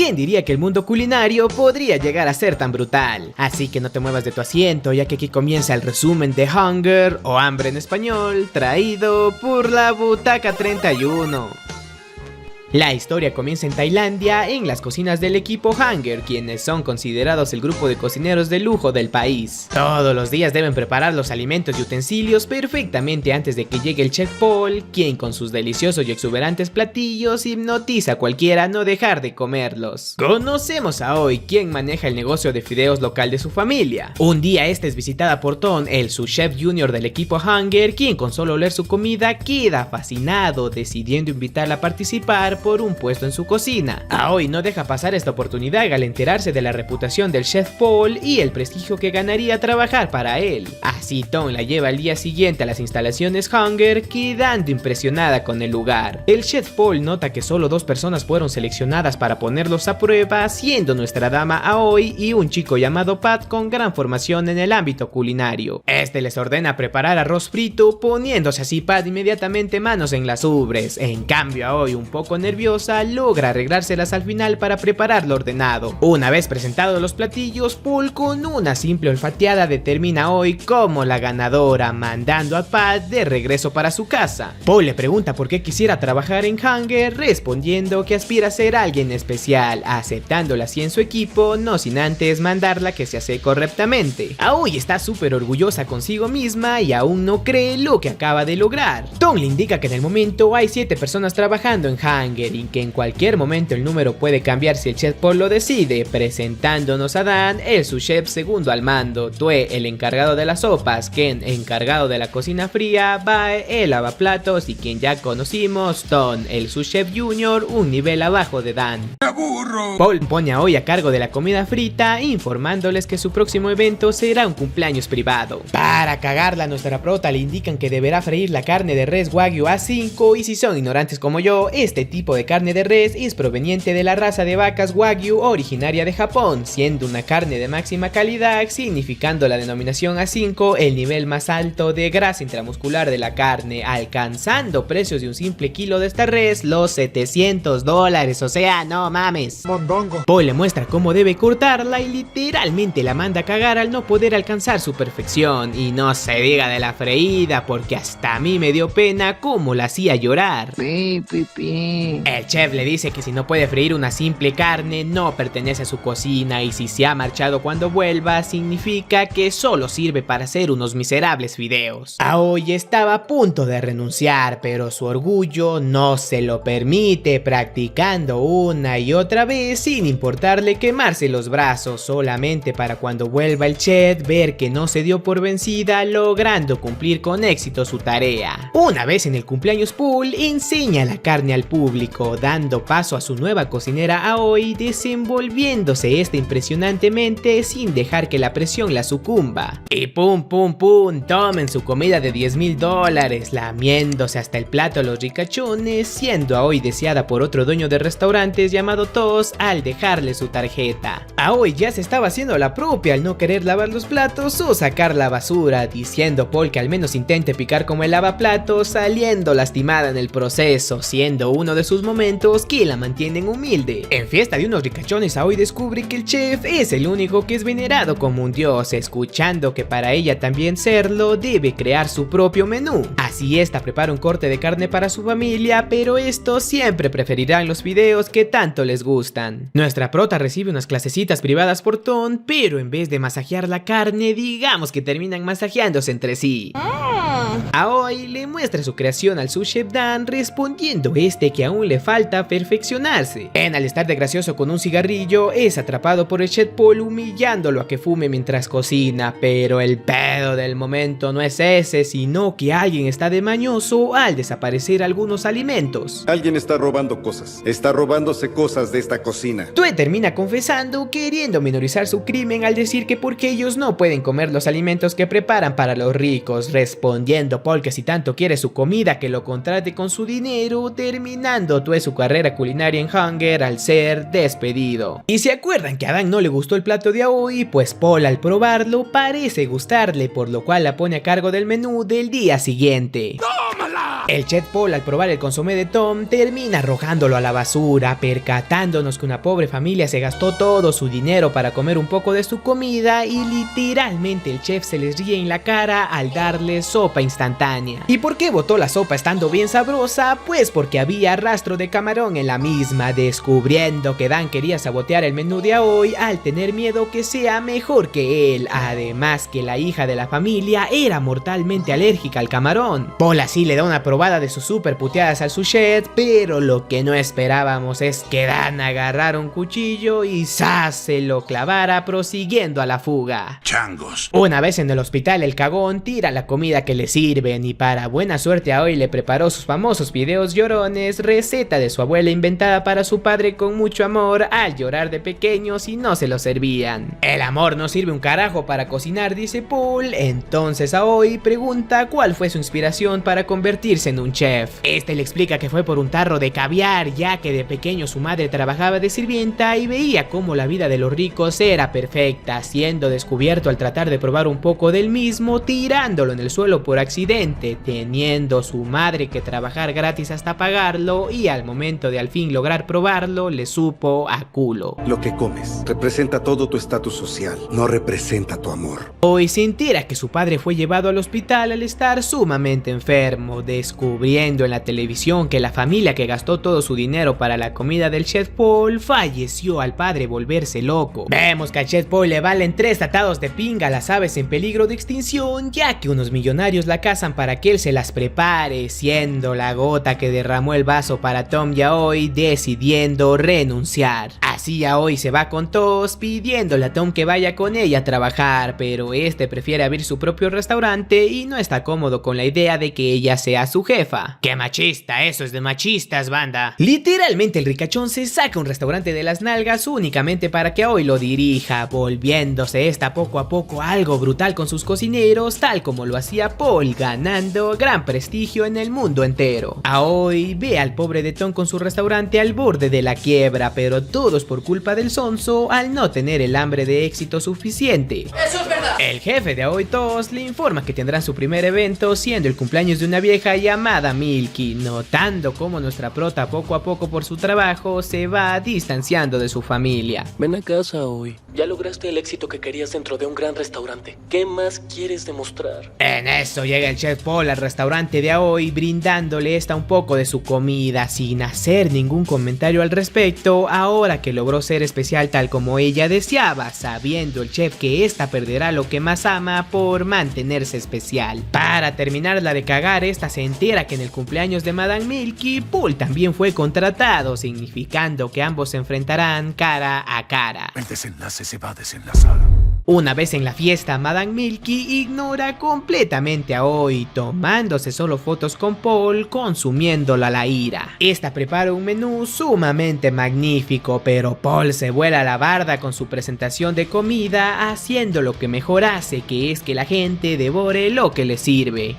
¿Quién diría que el mundo culinario podría llegar a ser tan brutal? Así que no te muevas de tu asiento, ya que aquí comienza el resumen de Hunger, o Hambre en español, traído por la Butaca 31. La historia comienza en Tailandia, en las cocinas del equipo Hunger, quienes son considerados el grupo de cocineros de lujo del país. Todos los días deben preparar los alimentos y utensilios perfectamente antes de que llegue el chef Paul, quien con sus deliciosos y exuberantes platillos hipnotiza a cualquiera a no dejar de comerlos. Conocemos a Oi, quien maneja el negocio de fideos local de su familia. Un día esta es visitada por Ton, el subchef junior del equipo Hunger, quien con solo oler su comida queda fascinado, decidiendo invitarla a participar por un puesto en su cocina. Aoi no deja pasar esta oportunidad al enterarse de la reputación del chef Paul y el prestigio que ganaría trabajar para él. Así Tom la lleva al día siguiente a las instalaciones Hunger, quedando impresionada con el lugar. El chef Paul nota que solo 2 personas fueron seleccionadas para ponerlos a prueba, siendo nuestra dama Aoi y un chico llamado Pat con gran formación en el ámbito culinario. Este les ordena preparar arroz frito, poniéndose así Pat inmediatamente manos en las ubres. En cambio Aoi, un poco nerviosa, logra arreglárselas al final para preparar lo ordenado. Una vez presentados los platillos, Paul con una simple olfateada determina hoy como la ganadora, mandando a Pat de regreso para su casa. Paul le pregunta por qué quisiera trabajar en Hunger, respondiendo que aspira a ser alguien especial, aceptándola así en su equipo, no sin antes mandarla que se hace correctamente. Aoi está súper orgullosa consigo misma y aún no cree lo que acaba de lograr. Tom le indica que en el momento hay 7 personas trabajando en Hunger y que en cualquier momento el número puede cambiar si el chef Paul lo decide, presentándonos a Dan, el subchef segundo al mando, Tue, el encargado de las sopas, Ken, encargado de la cocina fría, Bae, el lavaplatos y quien ya conocimos, Ton, el subchef junior, un nivel abajo de Dan. Paul pone a Oi a cargo de la comida frita, informándoles que su próximo evento será un cumpleaños privado. Para cagarla, nuestra prota le indican que deberá freír la carne de res Wagyu A5 y si son ignorantes como yo, este tipo de carne de res es proveniente de la raza de vacas Wagyu originaria de Japón, siendo una carne de máxima calidad, significando la denominación A5 el nivel más alto de grasa intramuscular de la carne, alcanzando precios de un simple kilo de esta res los $700, o sea, no mames. Mondongo. Paul le muestra cómo debe cortarla y literalmente la manda a cagar al no poder alcanzar su perfección, y no se diga de la freída porque hasta a mí me dio pena cómo la hacía llorar. El chef le dice que si no puede freír una simple carne no pertenece a su cocina y si se ha marchado cuando vuelva significa que solo sirve para hacer unos miserables fideos. Aoi estaba a punto de renunciar, pero su orgullo no se lo permite, practicando una y otra vez sin importarle quemarse los brazos, solamente para cuando vuelva el chef ver que no se dio por vencida, logrando cumplir con éxito su tarea. Una vez en el cumpleaños Paul enseña la carne al público, dando paso a su nueva cocinera Aoi, desenvolviéndose esta impresionantemente sin dejar que la presión la sucumba. Y pum pum pum, tomen su comida de $10,000, lamiéndose hasta el plato a los ricachones, siendo Aoi deseada por otro dueño de restaurantes llamado Tos al dejarle su tarjeta. Aoi ya se estaba haciendo la propia al no querer lavar los platos o sacar la basura, diciendo Paul que al menos intente picar como el lavaplatos, saliendo lastimada en el proceso, siendo uno de sus momentos que la mantienen humilde. En fiesta de unos ricachones, Aoi descubre que el chef es el único que es venerado como un dios, escuchando que para ella también serlo debe crear su propio menú. Así esta prepara un corte de carne para su familia, pero estos siempre preferirán los videos que tanto les gustan. Nuestra prota recibe unas clasecitas privadas por Ton, pero en vez de masajear la carne, digamos que terminan masajeándose entre sí. Aoi le muestra su creación al subchef Dan, respondiendo este que aún le falta perfeccionarse. En al estar de gracioso con un cigarrillo, es atrapado por el chef Paul humillándolo a que fume mientras cocina, pero el pedo del momento no es ese, sino que alguien está de mañoso al desaparecer algunos alimentos. Alguien está robando cosas, está robándose cosas de esta cocina. Tue termina confesando, queriendo minorizar su crimen al decir que porque ellos no pueden comer los alimentos que preparan para los ricos, respondiendo Paul que si tanto quiere su comida que lo contrate con su dinero, terminando Tue su carrera culinaria en Hunger al ser despedido. Y se acuerdan que a Dan no le gustó el plato de Aoi, pues Paul al probarlo parece gustarle, por lo cual la pone a cargo del menú del día siguiente. ¡Tómala! El chef Paul, al probar el consomé de Tom, termina arrojándolo a la basura, percatándonos que una pobre familia se gastó todo su dinero para comer un poco de su comida y literalmente el chef se les ríe en la cara al darle sopa instantánea. ¿Y por qué botó la sopa estando bien sabrosa? Pues porque había rastro de camarón en la misma, descubriendo que Dan quería sabotear el menú de hoy al tener miedo que sea mejor que él. Además que la hija de la familia era mortalmente alérgica al camarón. Paul así le da una probada de sus super puteadas al sous-chef, pero lo que no esperábamos es que Dan agarrara un cuchillo y ¡zas! Se lo clavara prosiguiendo a la fuga. Changos. Una vez en el hospital, el cagón tira la comida que le sirven y para buena suerte a hoy le preparó sus famosos videos llorones, receta de su abuela inventada para su padre con mucho amor al llorar de pequeños y no se lo servían. El amor no sirve un carajo para cocinar, dice Paul. Entonces a hoy pregunta cuál fue su inspiración para convertirse en un chef. Este le explica que fue por un tarro de caviar, ya que de pequeño su madre trabajaba de sirvienta y veía cómo la vida de los ricos era perfecta, siendo descubierto al tratar de probar un poco del mismo, tirándolo en el suelo por accidente, teniendo su madre que trabajar gratis hasta pagarlo, y al momento de al fin lograr probarlo le supo a culo. Lo que comes representa todo tu estatus social, no representa tu amor. Hoy se entera que su padre fue llevado al hospital al estar sumamente enfermo, descubriendo en la televisión que la familia que gastó todo su dinero para la comida del chef Paul falleció al padre volverse loco. Vemos que al chef Paul le valen 3 tratados de pinga las aves en peligro de extinción, ya que unos millonarios la cazan para que él se las prepare, siendo la gota que derramó el vaso para Tom Yaoi, decidiendo renunciar. Así Yaoi se va con tos, pidiéndole a Tom que vaya con ella a trabajar, pero este prefiere abrir su propio restaurante y no está cómodo con la idea de que ella sea su jefa. ¡Qué machista! Eso es de machistas, banda. Literalmente el ricachón se saca un restaurante de las nalgas únicamente para que Aoi lo dirija, volviéndose esta poco a poco algo brutal con sus cocineros, tal como lo hacía Paul, ganando gran prestigio en el mundo entero. Aoi ve al pobre de Tom con su restaurante al borde de la quiebra, pero todo es por culpa del sonso al no tener el hambre de éxito suficiente. ¡Eso es verdad! El jefe de Aoi Toast le informa que tendrán su primer evento siendo el cumpleaños de una vieja llamada Milky, notando cómo nuestra prota poco a poco por su trabajo se va distanciando de su familia. Ven a casa hoy. Ya lograste el éxito que querías dentro de un gran restaurante. ¿Qué más quieres demostrar? En eso llega el chef Paul al restaurante de Aoi, brindándole esta un poco de su comida sin hacer ningún comentario al respecto, ahora que logró ser especial tal como ella deseaba, sabiendo el chef que esta perderá lo que más ama por mantenerse especial. Para terminarla de cagar, esta se entera que en el cumpleaños de Madame Milky, Paul también fue contratado, significando que ambos se enfrentarán cara a cara. El desenlace se va a desenlazar. Una vez en la fiesta, Madame Milky ignora completamente a Aoi, tomándose solo fotos con Paul, consumiéndola a la ira. Esta prepara un menú sumamente magnífico, pero Paul se vuela la barda con su presentación de comida, haciendo lo que mejor hace, que es que la gente devore lo que le sirve.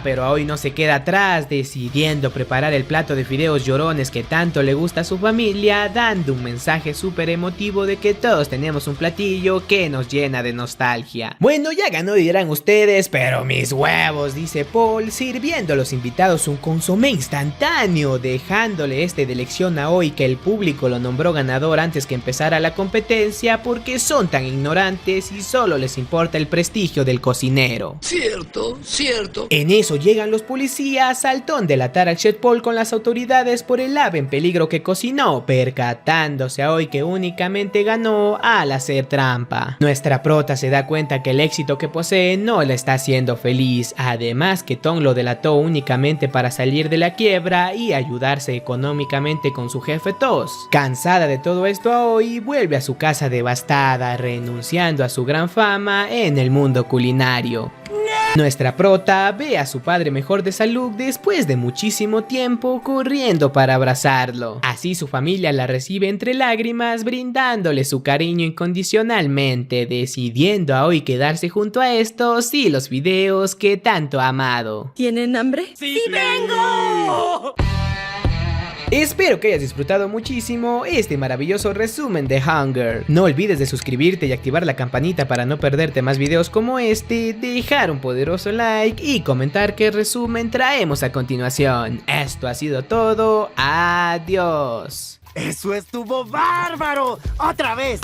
Pero hoy no se queda atrás, decidiendo preparar el plato de fideos llorones que tanto le gusta a su familia, dando un mensaje súper emotivo de que todos tenemos un platillo que nos llena de nostalgia. Bueno, ya ganó dirán ustedes, pero mis huevos, dice Paul, sirviendo a los invitados un consomé instantáneo, dejándole este de elección a Aoi, que el público lo nombró ganador antes que empezara la competencia porque son tan ignorantes y solo les importa el prestigio del cocinero. Cierto, cierto. En eso llegan los policías al ton delatar al chef Paul con las autoridades por el ave en peligro que cocinó, percatándose a Aoi que únicamente ganó al hacer trampa. Nuestra prota se da cuenta que el éxito que posee no la está haciendo feliz, además que Tom lo delató únicamente para salir de la quiebra y ayudarse económicamente con su jefe Toast. Cansada de todo esto, Aoi vuelve a su casa devastada, renunciando a su gran fama en el mundo culinario. Nuestra prota ve a su padre mejor de salud después de muchísimo tiempo, corriendo para abrazarlo. Así su familia la recibe entre lágrimas, brindándole su cariño incondicionalmente, decidiendo a hoy quedarse junto a estos y los videos que tanto ha amado. ¿Tienen hambre? ¡Sí vengo! Espero que hayas disfrutado muchísimo este maravilloso resumen de Hunger. No olvides de suscribirte y activar la campanita para no perderte más videos como este, dejar un poderoso like y comentar qué resumen traemos a continuación. Esto ha sido todo, adiós. ¡Eso estuvo bárbaro! ¡Otra vez!